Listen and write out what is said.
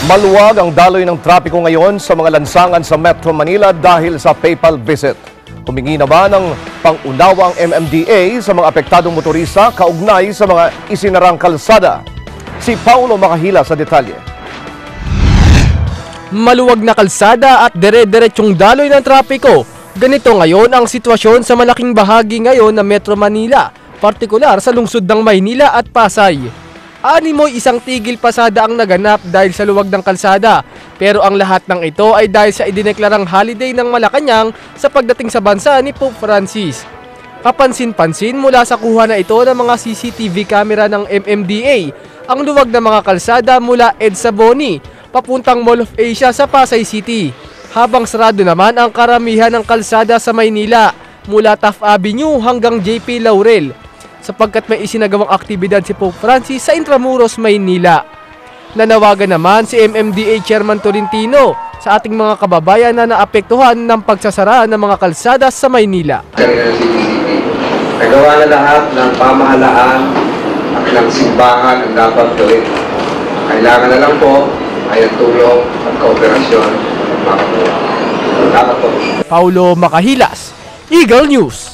Maluwag ang daloy ng trapiko ngayon sa mga lansangan sa Metro Manila dahil sa PayPal visit. Humingi naman ng pang-unawang MMDA sa mga apektadong motorista kaugnay sa mga isinarang kalsada. Si Paulo Makahila sa detalye. Maluwag na kalsada at dire-diretsyong daloy ng trapiko. Ganito ngayon ang sitwasyon sa malaking bahagi ngayon ng Metro Manila, partikular sa lungsod ng Maynila at Pasay. Animoy isang tigil pasada ang naganap dahil sa luwag ng kalsada. Pero ang lahat ng ito ay dahil sa idineklarang holiday ng Malacanang sa pagdating sa bansa ni Pope Francis. Kapansin-pansin mula sa kuha na ito ng mga CCTV camera ng MMDA ang luwag ng mga kalsada mula EDSA Boni papuntang Mall of Asia sa Pasay City. Habang sarado naman ang karamihan ng kalsada sa Maynila mula Taft Avenue hanggang JP Laurel sapagkat may isinagawang aktibidad si Pope Francis sa Intramuros, Maynila. Nanawagan naman si MMDA Chairman Tolentino sa ating mga kababayan na naapektuhan ng pagsasara ng mga kalsada sa Maynila. Nagawa na lahat ng pamahalaan at ng simbahan ang dapat gawin. Kailangan na lang po ay ang tulong at kooperasyon ng mga kapwa. Salamat po. Paulo Makahilas, Eagle News.